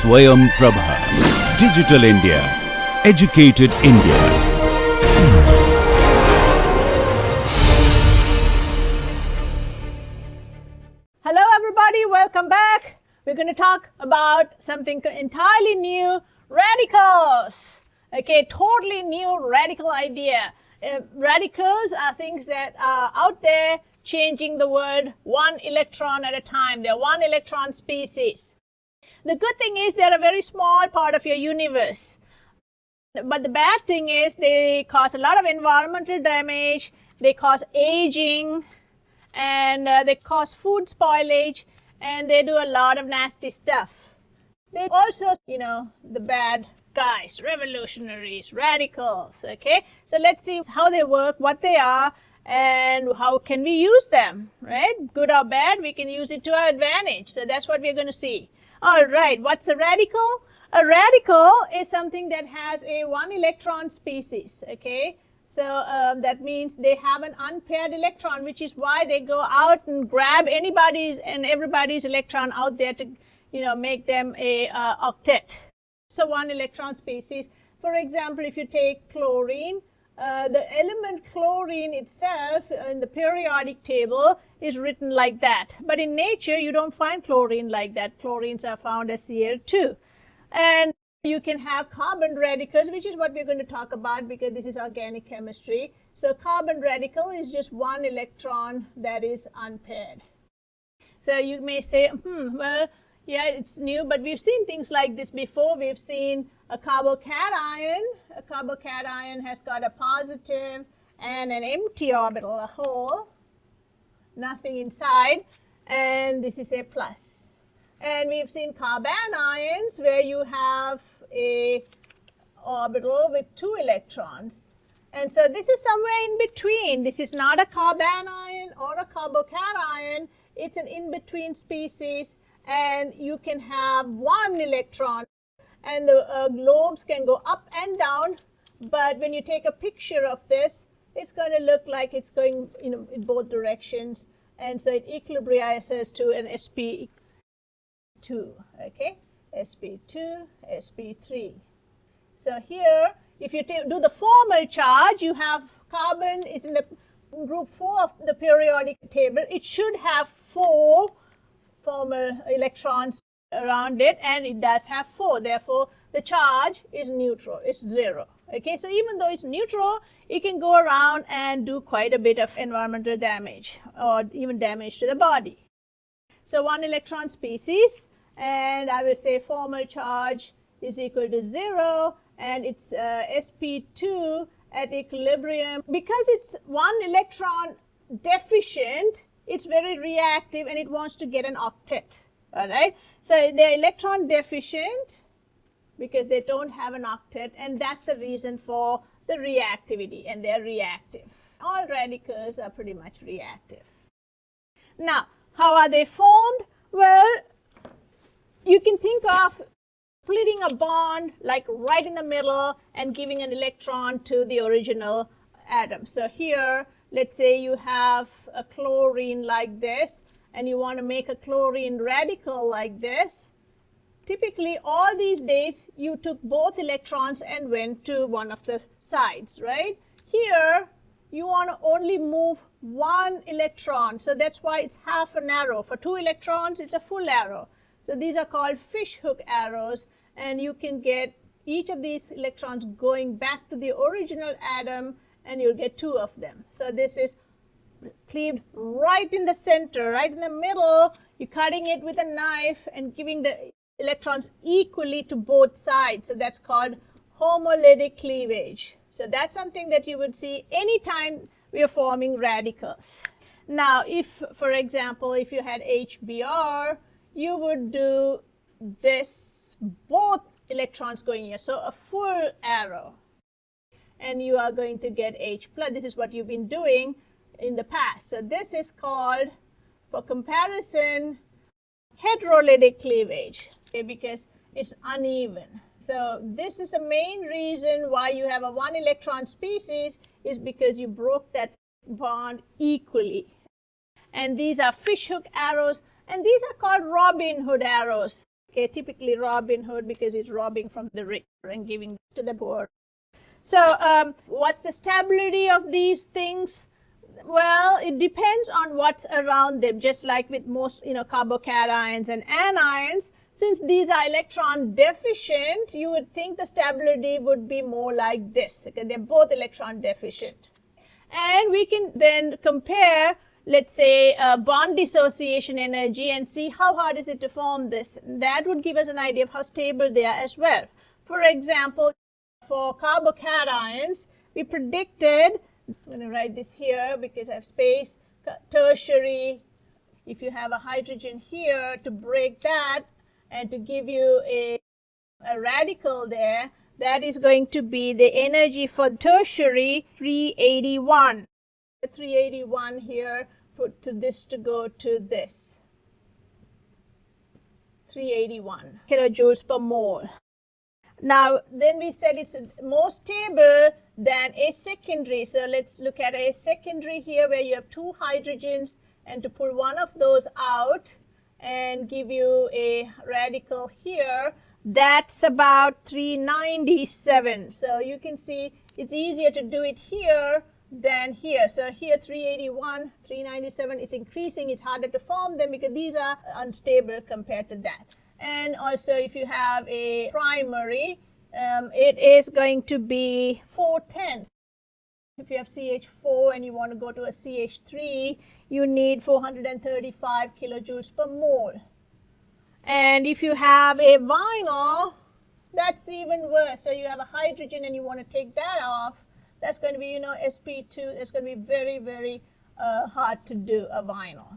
Swayam Prabha. Digital India. Educated India. Hello everybody, welcome back. We're going to talk about something entirely new, radicals. Okay, totally new radical idea. Radicals are things that are out there changing the world one electron at a time. They're one electron species. The good thing is they're a very small part of your universe. But the bad thing is they cause a lot of environmental damage, they cause aging, and they cause food spoilage, and they do a lot of nasty stuff. They also, the bad guys, revolutionaries, radicals, okay? So let's see how they work, what they are, and how can we use them, right? Good or bad, we can use it to our advantage. So that's what we're going to see. All right, what's a radical? A radical is something that has a one electron species, okay? So that means they have an unpaired electron, which is why they go out and grab anybody's and everybody's electron out there to, make them a octet. So one electron species. For example, if you take chlorine, the element chlorine itself in the periodic table is written like that. But in nature, you don't find chlorine like that. Chlorines are found as Cl2. And you can have carbon radicals, which is what we're going to talk about because this is organic chemistry. So carbon radical is just one electron that is unpaired. So you may say, well, yeah, it's new, but we've seen things like this before. We've seen a carbocation. A carbocation has got a positive and an empty orbital, a hole, nothing inside, and this is a plus. And we've seen carbanions where you have a orbital with two electrons. And so this is somewhere in between. This is not a carbanion or a carbocation. It's an in-between species, and you can have one electron, and the globes can go up and down. But when you take a picture of this, it's going to look like it's going in both directions. And so it equilibrizes to an sp2, okay? sp2, sp3. So here, if you do the formal charge, you have carbon is in the group 4 of the periodic table. It should have 4 formal electrons around it, and it does have 4. Therefore, the charge is neutral. It's 0. Okay, so even though it's neutral, it can go around and do quite a bit of environmental damage or even damage to the body. So one electron species, and I will say formal charge is equal to 0, and it's sp2 at equilibrium. Because it's one electron deficient, it's very reactive and it wants to get an octet. All right, so they're electron deficient because they don't have an octet, and that's the reason for the reactivity, and they're reactive. All radicals are pretty much reactive. Now, how are they formed? Well, you can think of splitting a bond like right in the middle and giving an electron to the original atom. So here, let's say you have a chlorine like this, and you want to make a chlorine radical like this. Typically, all these days, you took both electrons and went to one of the sides, right? Here, you want to only move one electron, so that's why it's half an arrow. For 2 electrons, it's a full arrow. So these are called fishhook arrows, and you can get each of these electrons going back to the original atom, and you'll get 2 of them. So this is cleaved right in the center, right in the middle. You're cutting it with a knife and giving the electrons equally to both sides. So that's called homolytic cleavage. So that's something that you would see anytime we are forming radicals. Now, if, for example, if you had HBr, you would do this, both electrons going here, so a full arrow. And you are going to get H+. This is what you've been doing in the past. So this is called, for comparison, heterolytic cleavage, okay, because it's uneven. So this is the main reason why you have a one electron species, is because you broke that bond equally. And these are fishhook arrows, and these are called Robin Hood arrows. Okay, typically Robin Hood because he's robbing from the rich and giving to the poor. So what's the stability of these things? Well, it depends on what's around them, just like with most, carbocations and anions. Since these are electron deficient, you would think the stability would be more like this, because they're both electron deficient. And we can then compare, let's say, bond dissociation energy and see how hard is it to form this. That would give us an idea of how stable they are as well. For example, for carbocations, we predicted, I'm going to write this here because I have space, tertiary, if you have a hydrogen here, to break that and to give you a radical there, that is going to be the energy for tertiary 381. 381 here, put to this to go to this. 381 kilojoules per mole. Now, then we said it's more stable than a secondary. So let's look at a secondary here where you have two hydrogens, and to pull one of those out and give you a radical here, that's about 397. So you can see it's easier to do it here than here. So here 381, 397 is increasing. It's harder to form them because these are unstable compared to that. And also if you have a primary, it is going to be 410. If you have CH4 and you want to go to a CH3, you need 435 kilojoules per mole. And if you have a vinyl, that's even worse. So you have a hydrogen and you want to take that off, that's going to be, sp2, it's going to be very, very hard to do a vinyl.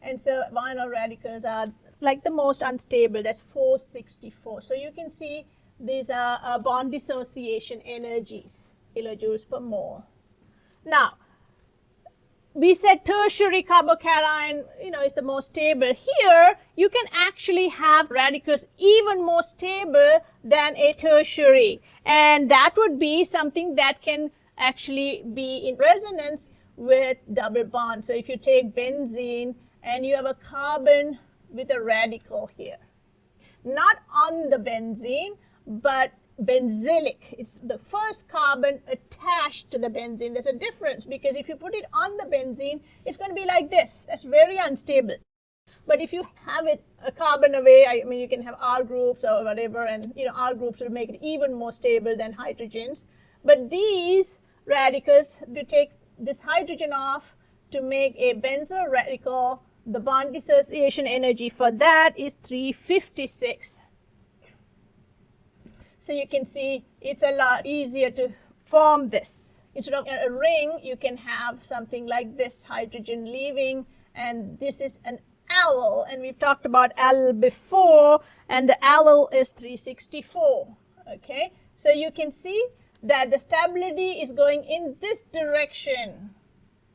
And so vinyl radicals are like the most unstable, that's 464. So you can see these are bond dissociation energies, kilojoules per mole. Now, we said tertiary carbocation, is the most stable. Here, you can actually have radicals even more stable than a tertiary. And that would be something that can actually be in resonance with double bonds. So if you take benzene and you have a carbon with a radical here, not on the benzene, but benzylic. It's the first carbon attached to the benzene. There's a difference because if you put it on the benzene, it's going to be like this. That's very unstable. But if you have it a carbon away, you can have R groups or whatever, and R groups will make it even more stable than hydrogens. But these radicals, you take this hydrogen off to make a benzyl radical, the bond dissociation energy for that is 356. So you can see it's a lot easier to form this. Instead of a ring, you can have something like this, hydrogen leaving, and this is an allyl. And we've talked about allyl before, and the allyl is 364. Okay, so you can see that the stability is going in this direction.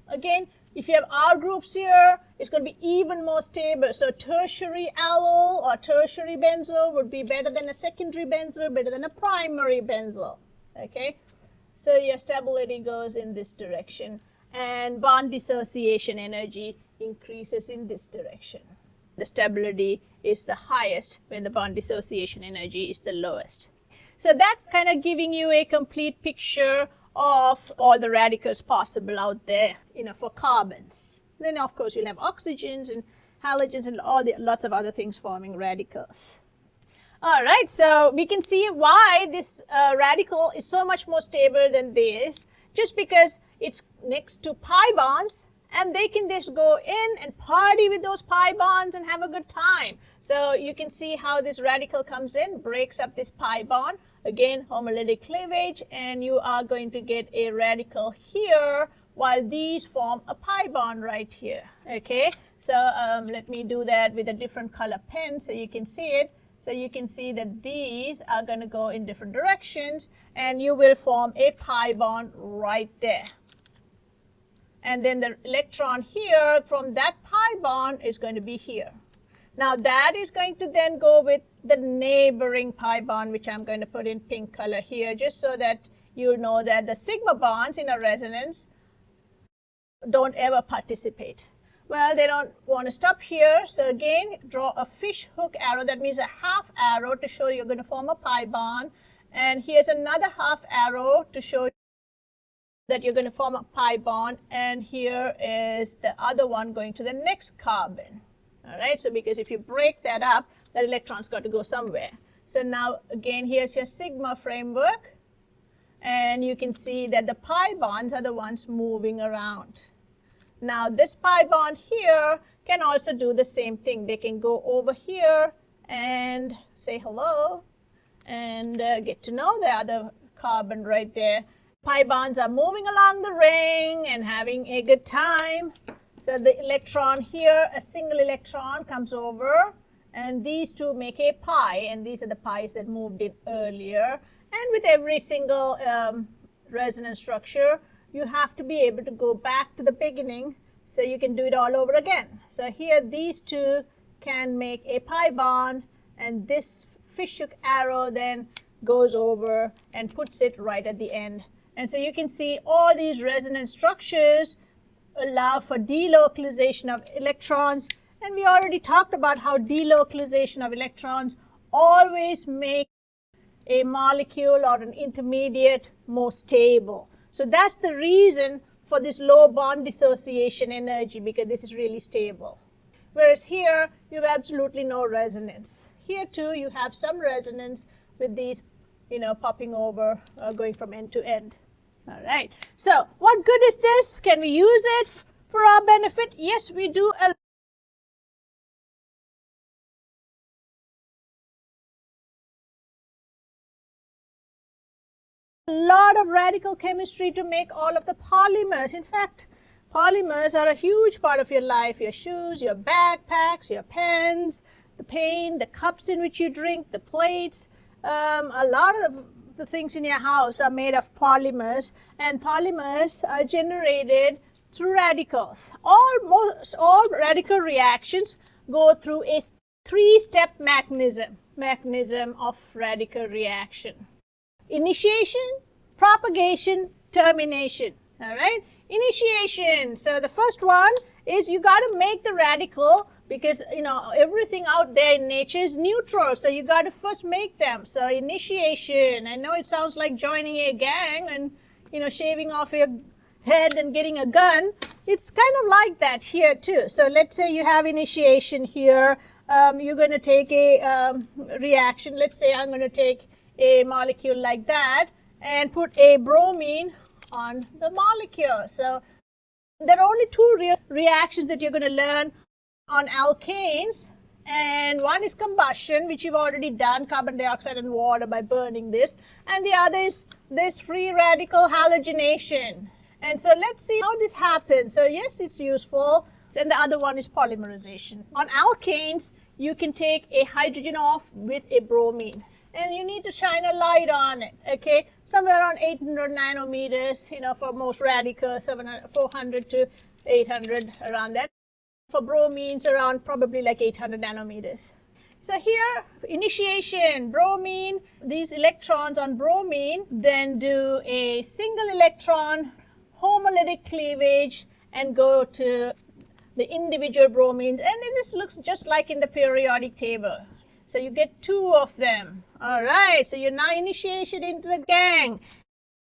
Again, if you have R groups here, it's going to be even more stable. So tertiary allyl or tertiary benzyl would be better than a secondary benzyl, better than a primary benzyl. Okay, so your stability goes in this direction, and bond dissociation energy increases in this direction. The stability is the highest when the bond dissociation energy is the lowest. So that's kind of giving you a complete picture of all the radicals possible out there, for carbons. Then of course you'll have oxygens and halogens and lots of other things forming radicals. All right, so we can see why this radical is so much more stable than this, just because it's next to pi bonds, and they can just go in and party with those pi bonds and have a good time. So you can see how this radical comes in, breaks up this pi bond. Again, homolytic cleavage, and you are going to get a radical here, while these form a pi bond right here. Okay, so let me do that with a different color pen so you can see it. So you can see that these are going to go in different directions, and you will form a pi bond right there. And then the electron here from that pi bond is going to be here. Now that is going to then go with the neighboring pi bond, which I'm going to put in pink color here, just so that you'll know that the sigma bonds in a resonance don't ever participate. Well, they don't want to stop here. So again, draw a fish hook arrow. That means a half arrow to show you're going to form a pi bond. And here's another half arrow to show that you're going to form a pi bond. And here is the other one going to the next carbon. All right, so because if you break that up, that electron's got to go somewhere. So now again, here's your sigma framework. And you can see that the pi bonds are the ones moving around. Now this pi bond here can also do the same thing. They can go over here and say hello and get to know the other carbon right there. Pi bonds are moving along the ring and having a good time. So the electron here, a single electron comes over, and these two make a pi, and these are the pi's that moved in earlier. And with every single resonance structure, you have to be able to go back to the beginning so you can do it all over again. So here these two can make a pi bond, and this fish hook arrow then goes over and puts it right at the end. And so you can see all these resonance structures allow for delocalization of electrons, and we already talked about how delocalization of electrons always make a molecule or an intermediate more stable. So that's the reason for this low bond dissociation energy, because this is really stable. Whereas here, you have absolutely no resonance. Here too, you have some resonance with these, popping over, going from end to end. All right. So what good is this? Can we use it for our benefit? Yes, we do. A lot of radical chemistry to make all of the polymers. In fact, polymers are a huge part of your life. Your shoes, your backpacks, your pens, the paint, the cups in which you drink, the plates. A lot of the things in your house are made of polymers, and polymers are generated through radicals. Almost all radical reactions go through a three-step mechanism of radical reaction. Initiation, propagation, termination. All right, initiation. So the first one is you got to make the radical, because everything out there in nature is neutral, so you got to first make them. So initiation. I know it sounds like joining a gang and shaving off your head and getting a gun. It's kind of like that here too. So let's say you have initiation here. You're going to take a reaction. Let's say I'm going to take a molecule like that and put a bromine on the molecule. So there are only two reactions that you're going to learn on alkanes, and one is combustion, which you've already done, carbon dioxide and water by burning this, and the other is this free radical halogenation. And so let's see how this happens. So yes, it's useful, and the other one is polymerization. On alkanes, you can take a hydrogen off with a bromine, and you need to shine a light on it, okay? Somewhere around 800 nanometers, for most radicals, 400 to 800, around that. For bromines, around probably like 800 nanometers. So here, initiation, bromine, these electrons on bromine then do a single electron homolytic cleavage and go to the individual bromines, and this looks just like in the periodic table. So you get two of them. All right, so you're now initiated into the gang.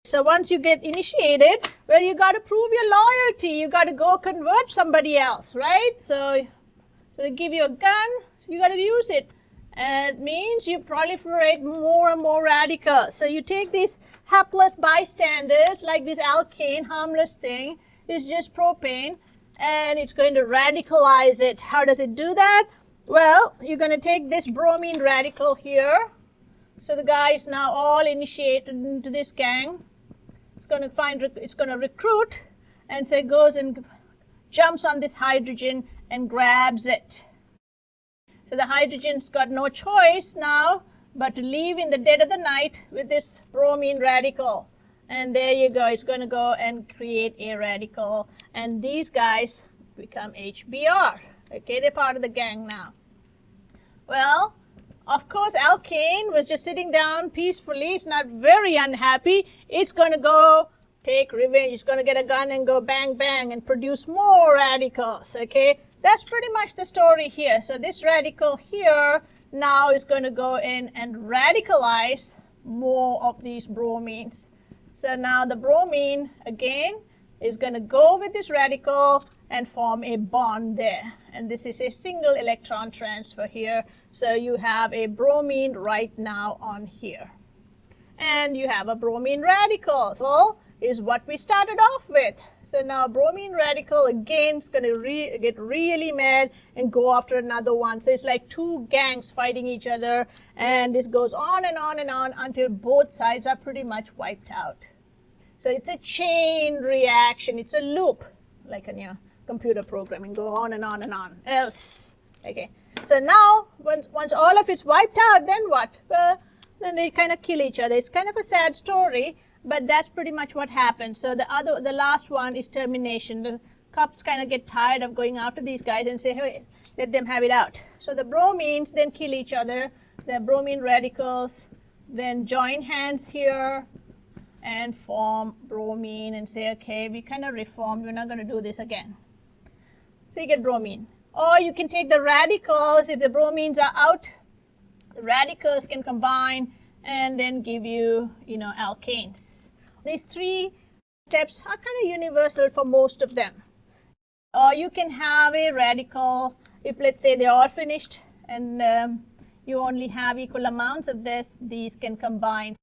So once you get initiated, well, you got to prove your loyalty. You got to go convert somebody else, right? So they give you a gun, so you got to use it. And it means you proliferate more and more radicals. So you take these hapless bystanders, like this alkane, harmless thing, is just propane, and it's going to radicalize it. How does it do that? Well, you're going to take this bromine radical here. So the guy is now all initiated into this gang. It's going to recruit, and so it goes and jumps on this hydrogen and grabs it. So the hydrogen's got no choice now but to leave in the dead of the night with this bromine radical. And there you go, it's going to go and create a radical, and these guys become HBr. Okay, they're part of the gang now. Well, of course, alkane was just sitting down peacefully. It's not very unhappy. It's going to go take revenge. It's going to get a gun and go bang, bang, and produce more radicals, okay? That's pretty much the story here. So this radical here now is going to go in and radicalize more of these bromines. So now the bromine, again, is going to go with this radical and form a bond there. And this is a single electron transfer here. So you have a bromine right now on here. And you have a bromine radical. So is what we started off with. So now bromine radical again is going to get really mad and go after another one. So it's like two gangs fighting each other, and this goes on and on and on until both sides are pretty much wiped out. So it's a chain reaction. It's a loop, like in your computer programming, go on and on and on. Else, okay. So now once all of it's wiped out, then what? Well, then they kind of kill each other. It's kind of a sad story, but that's pretty much what happens. So the last one is termination. The cups kind of get tired of going after these guys and say, hey, let them have it out. So the bromines then kill each other. The bromine radicals then join hands here and form bromine and say, okay, we kind of reformed. We're not going to do this again. So you get bromine. Or you can take the radicals. If the bromines are out, the radicals can combine and then give you, alkanes. These three steps are kind of universal for most of them. Or you can have a radical, if let's say they're all finished and you only have equal amounts of this, these can combine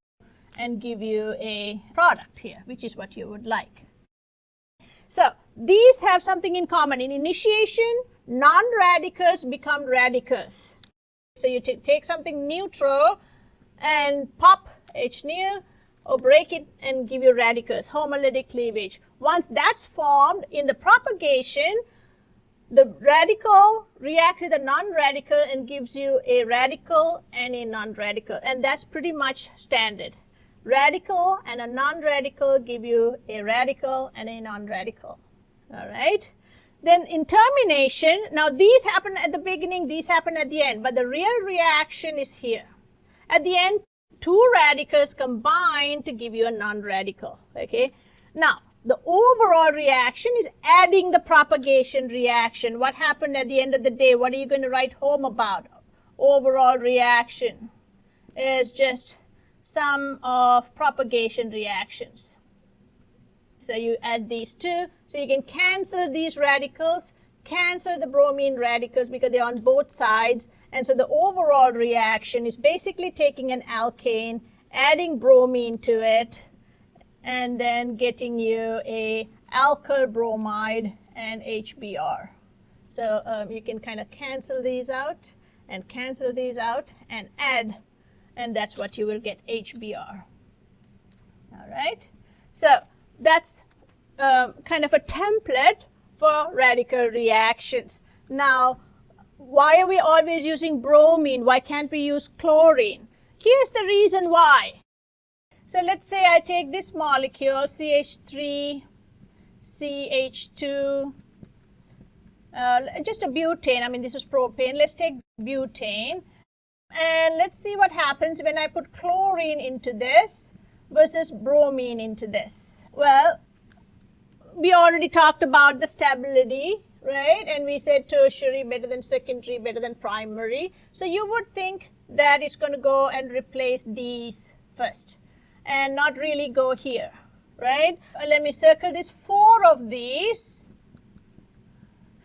and give you a product here, which is what you would like. So these have something in common. In initiation, non-radicals become radicals. So you take something neutral and pop H near or break it and give you radicals, homolytic cleavage. Once that's formed, in the propagation, the radical reacts with a non-radical and gives you a radical and a non-radical. And that's pretty much standard. Radical and a non-radical give you a radical and a non-radical. All right? Then in termination, now these happen at the beginning, these happen at the end, but the real reaction is here. At the end, two radicals combine to give you a non-radical, okay? Now, the overall reaction is adding the propagation reaction. What happened at the end of the day? What are you going to write home about? Overall reaction is just sum of propagation reactions. So you add these two, so you can cancel these radicals, cancel the bromine radicals because they're on both sides. And so the overall reaction is basically taking an alkane, adding bromine to it, and then getting you a alkyl bromide and HBr. So you can kind of cancel these out and add, and that's what you will get, HBr. All right? So that's kind of a template for radical reactions. Now, why are we always using bromine? Why can't we use chlorine? Here's the reason why. So let's say I take this molecule, CH3, CH2, just a butane. I mean, this is propane. Let's take butane. And let's see what happens when I put chlorine into this versus bromine into this. Well, we already talked about the stability, right? And we said tertiary better than secondary, better than primary. So you would think that it's going to go and replace these first and not really go here, right? Let me circle this 4 of these.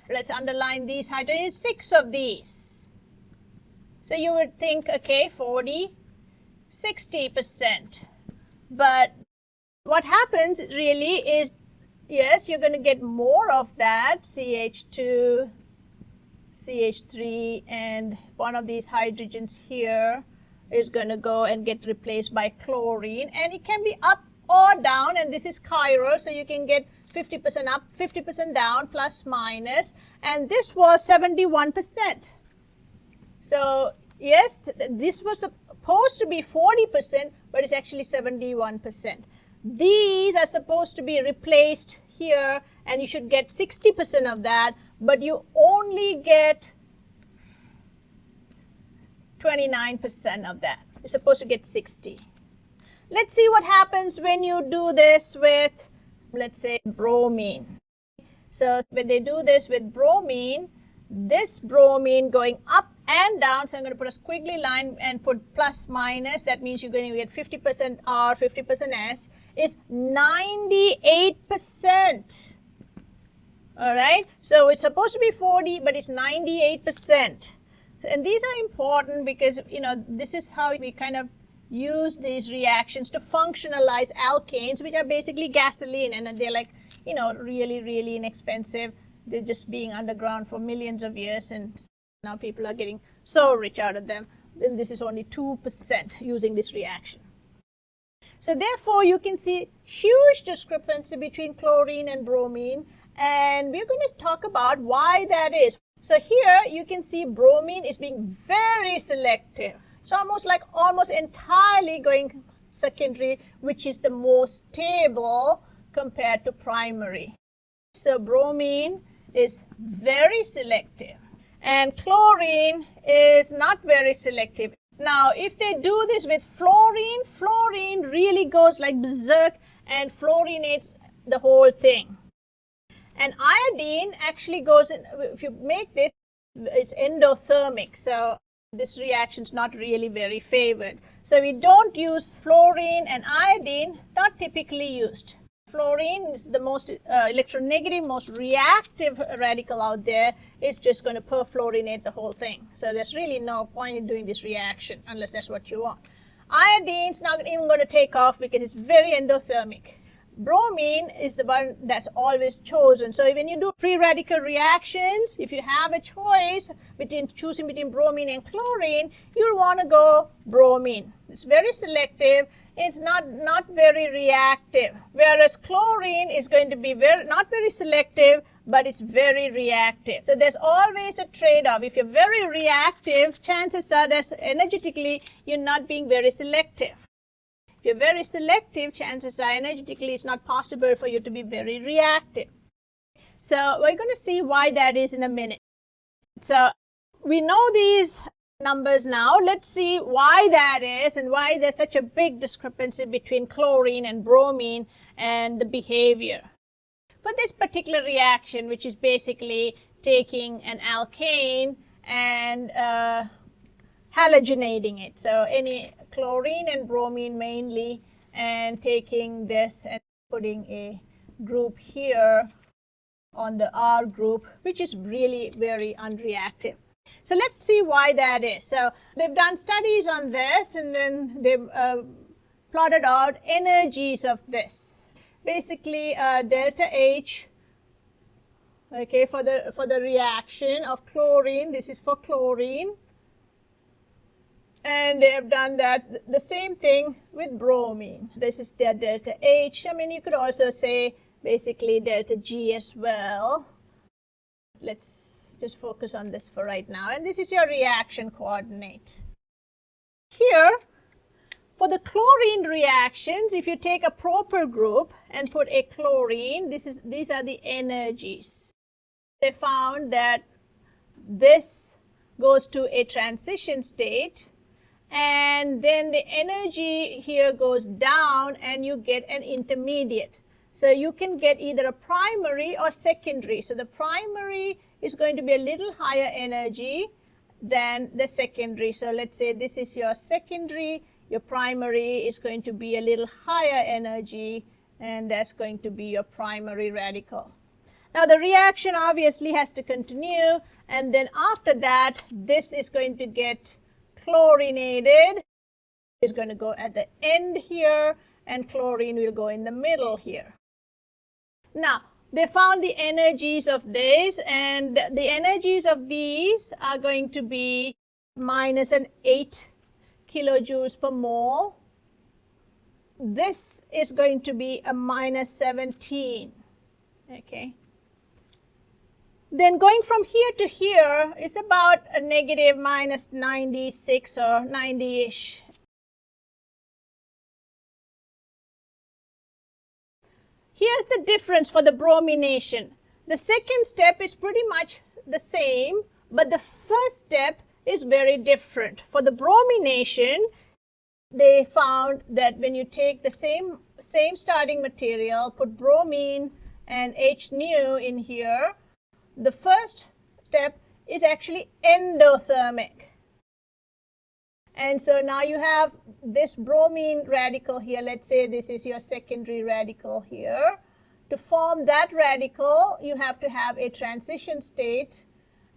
Let's underline these hydrogens, 6 of these. So you would think, okay, 40, 60%. But what happens really is, yes, you're going to get more of that, CH2, CH3, and one of these hydrogens here is going to go and get replaced by chlorine. And it can be up or down, and this is chiral, so you can get 50% up, 50% down, plus minus. And this was 71%. So yes, this was supposed to be 40%, but it's actually 71%. These are supposed to be replaced here, and you should get 60% of that, but you only get 29% of that. You're supposed to get 60. let's see what happens when you do this with, let's say, bromine. So when they do this with bromine, this bromine going up and down, so I'm going to put a squiggly line and put plus minus, that means you're going to get 50% R, 50% S, is 98%. Alright, so it's supposed to be 40, but it's 98%. And these are important because, you know, this is how we kind of use these reactions to functionalize alkanes, which are basically gasoline, and they're like, you know, really, really inexpensive. They're just being underground for millions of years, and now people are getting so rich out of them. And this is only 2% using this reaction. So therefore, you can see huge discrepancy between chlorine and bromine, and we're going to talk about why that is. So here you can see bromine is being very selective. It's almost entirely going secondary, which is the most stable compared to primary. So bromine is very selective and chlorine is not very selective. Now, if they do this with fluorine, fluorine really goes like berserk and fluorinates the whole thing. And iodine actually goes in, if you make this, it's endothermic. So this reaction is not really very favored. So we don't use fluorine, and iodine, not typically used. Fluorine is the most electronegative, most reactive radical out there. It's just going to perfluorinate the whole thing. So there's really no point in doing this reaction unless that's what you want. Iodine is not even going to take off because it's very endothermic. Bromine is the one that's always chosen. So when you do free radical reactions, if you have a choice between choosing between bromine and chlorine, you'll want to go bromine. It's very selective. It's not very reactive. Whereas chlorine is going to be not very selective, but it's very reactive. So there's always a trade-off. If you're very reactive, chances are that energetically you're not being very selective. If you're very selective, chances are energetically it's not possible for you to be very reactive. So we're going to see why that is in a minute. So we know these numbers now. Let's see why that is and why there's such a big discrepancy between chlorine and bromine and the behavior. For this particular reaction, which is basically taking an alkane and halogenating it. So any chlorine and bromine mainly, and taking this and putting a group here on the R group, which is really very unreactive. So let's see why that is. So they've done studies on this, and then they've plotted out energies of this. Basically delta H, okay, for the reaction of chlorine. This is for chlorine. And they have done that the same thing with bromine. This is their delta H. I mean, you could also say basically delta G as well. Let's just focus on this for right now. And this is your reaction coordinate. Here, for the chlorine reactions, if you take a propyl group and put a chlorine, these are the energies. They found that this goes to a transition state, and then the energy here goes down and you get an intermediate. So you can get either a primary or secondary. So the primary is going to be a little higher energy than the secondary. So let's say this is your secondary, your primary is going to be a little higher energy, and that's going to be your primary radical. Now the reaction obviously has to continue, and then after that this is going to get chlorinated. It's going to go at the end here, and chlorine will go in the middle here. Now they found the energies of this, and the energies of these are going to be minus an 8 kilojoules per mole. This is going to be a minus 17. Okay. Then going from here to here is about a negative minus 96 or 90-ish. Here's the difference for the bromination. The second step is pretty much the same, but the first step is very different. For the bromination, they found that when you take the same starting material, put bromine and H nu in here, the first step is actually endothermic. And so now you have this bromine radical here. Let's say this is your secondary radical here. To form that radical, you have to have a transition state,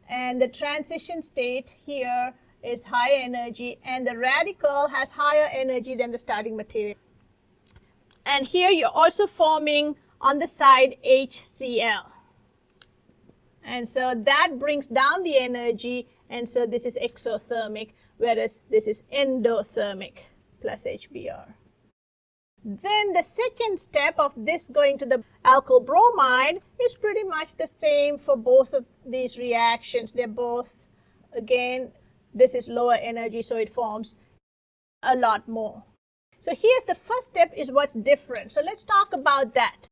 and the transition state here is high energy, and the radical has higher energy than the starting material. And here you're also forming on the side HCl. And so that brings down the energy, and so this is exothermic, whereas this is endothermic plus HBr. Then the second step of this going to the alkyl bromide is pretty much the same for both of these reactions. They're both, again, this is lower energy, so it forms a lot more. So here's the first step is what's different. So let's talk about that.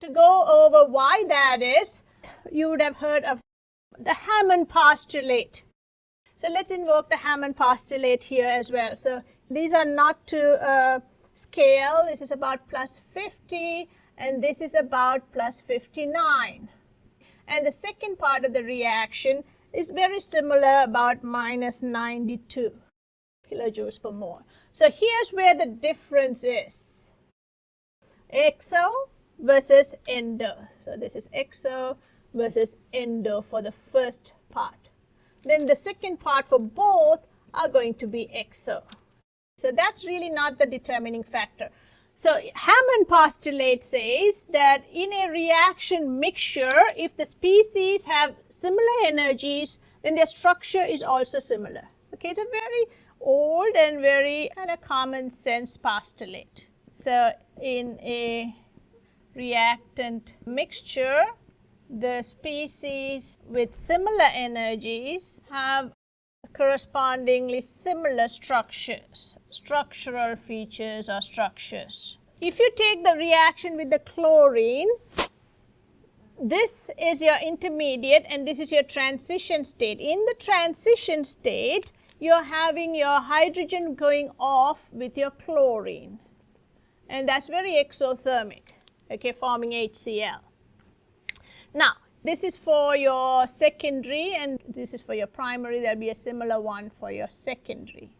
To go over why that is, you would have heard of the Hammond postulate. So let's invoke the Hammond postulate here as well. So these are not to scale. This is about plus 50, and this is about plus 59. And the second part of the reaction is very similar, about minus 92 kilojoules per mole. So here's where the difference is. Exo versus endo. So this is exo versus endo for the first part. Then the second part for both are going to be exo. So that's really not the determining factor. So Hammond postulate says that in a reaction mixture, if the species have similar energies, then their structure is also similar. Okay, it's a very old and very kind of common sense postulate. So in a reactant mixture, the species with similar energies have correspondingly similar structures, structural features or structures. If you take the reaction with the chlorine, this is your intermediate and this is your transition state. In the transition state, you're having your hydrogen going off with your chlorine, and that's very exothermic, okay, forming HCl. Now, this is for your secondary and this is for your primary. There will be a similar one for your secondary.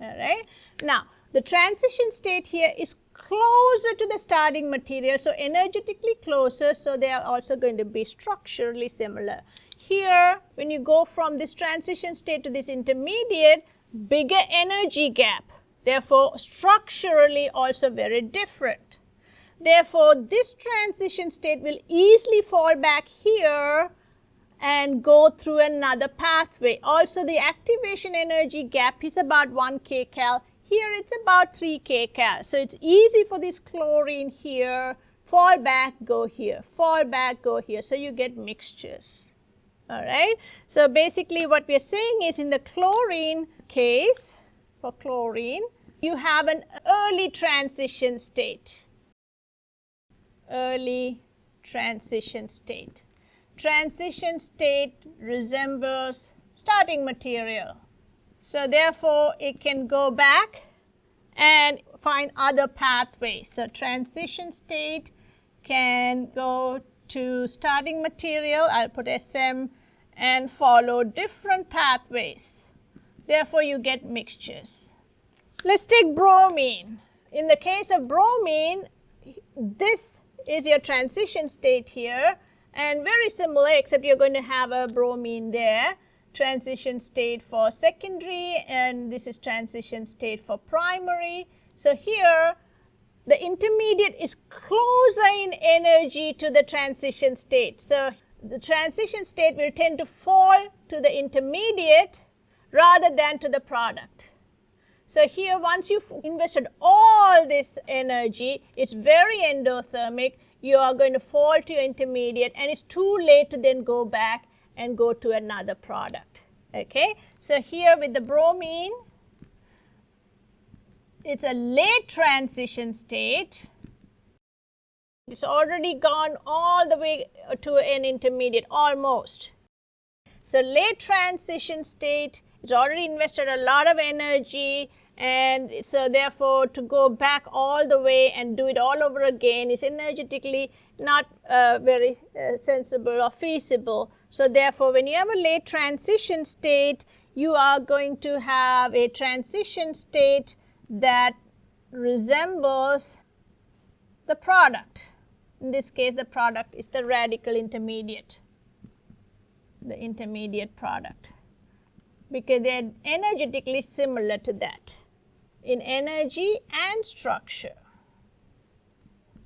All right. Now, the transition state here is closer to the starting material, so energetically closer, so they are also going to be structurally similar. Here, when you go from this transition state to this intermediate, bigger energy gap, therefore structurally also very different. Therefore, this transition state will easily fall back here and go through another pathway. Also, the activation energy gap is about 1 kcal. Here, it's about 3 kcal. So, it's easy for this chlorine here, fall back, go here, fall back, go here. So, you get mixtures. All right. So, basically, what we are saying is in the chlorine case, for chlorine, you have an early transition state. Early transition state. Transition state resembles starting material. So therefore, it can go back and find other pathways. So transition state can go to starting material, I'll put SM, and follow different pathways. Therefore, you get mixtures. Let's take bromine. In the case of bromine, this is your transition state here, and very similar, except you're going to have a bromine there. Transition state for secondary, and this is transition state for primary. So here, the intermediate is closer in energy to the transition state. So the transition state will tend to fall to the intermediate rather than to the product. So here, once you've invested all this energy, it's very endothermic, you are going to fall to your intermediate, and it's too late to then go back and go to another product. Okay, so here with the bromine, it's a late transition state. It's already gone all the way to an intermediate, almost. So late transition state, it's already invested a lot of energy, and so therefore to go back all the way and do it all over again is energetically not very sensible or feasible. So therefore when you have a late transition state, you are going to have a transition state that resembles the product. In this case, the product is the radical intermediate, the intermediate product, because they are energetically similar to that in energy and structure.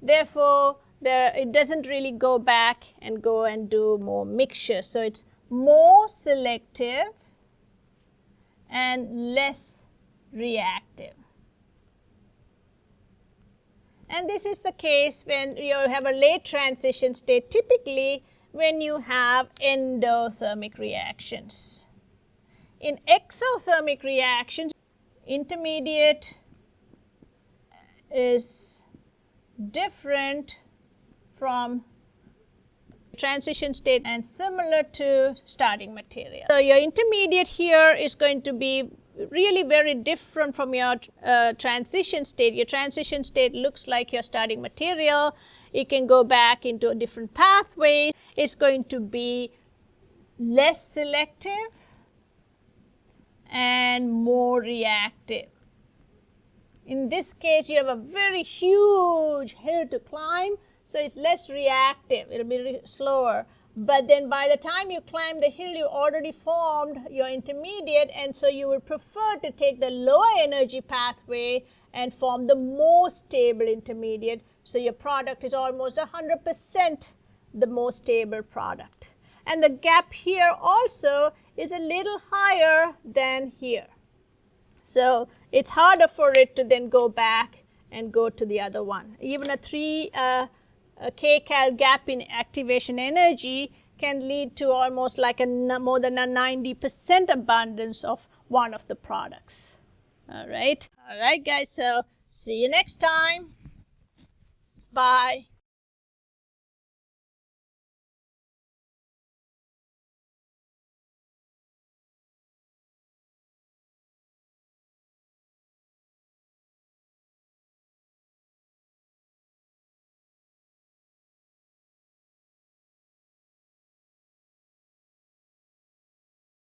Therefore, it doesn't really go back and go and do more mixture. So it's more selective and less reactive. And this is the case when you have a late transition state, typically when you have endothermic reactions. In exothermic reactions, intermediate is different from transition state and similar to starting material. So your intermediate here is going to be really very different from your transition state. Your transition state looks like your starting material. It can go back into a different pathway. It's going to be less selective and more reactive. In this case, you have a very huge hill to climb, so it's less reactive. It'll be slower. But then by the time you climb the hill, you already formed your intermediate, and so you would prefer to take the lower energy pathway and form the more stable intermediate. So your product is almost 100% the most stable product. And the gap here also is a little higher than here. So it's harder for it to then go back and go to the other one. Even a 3 kcal gap in activation energy can lead to almost like more than a 90% abundance of one of the products. All right guys, so see you next time. Bye.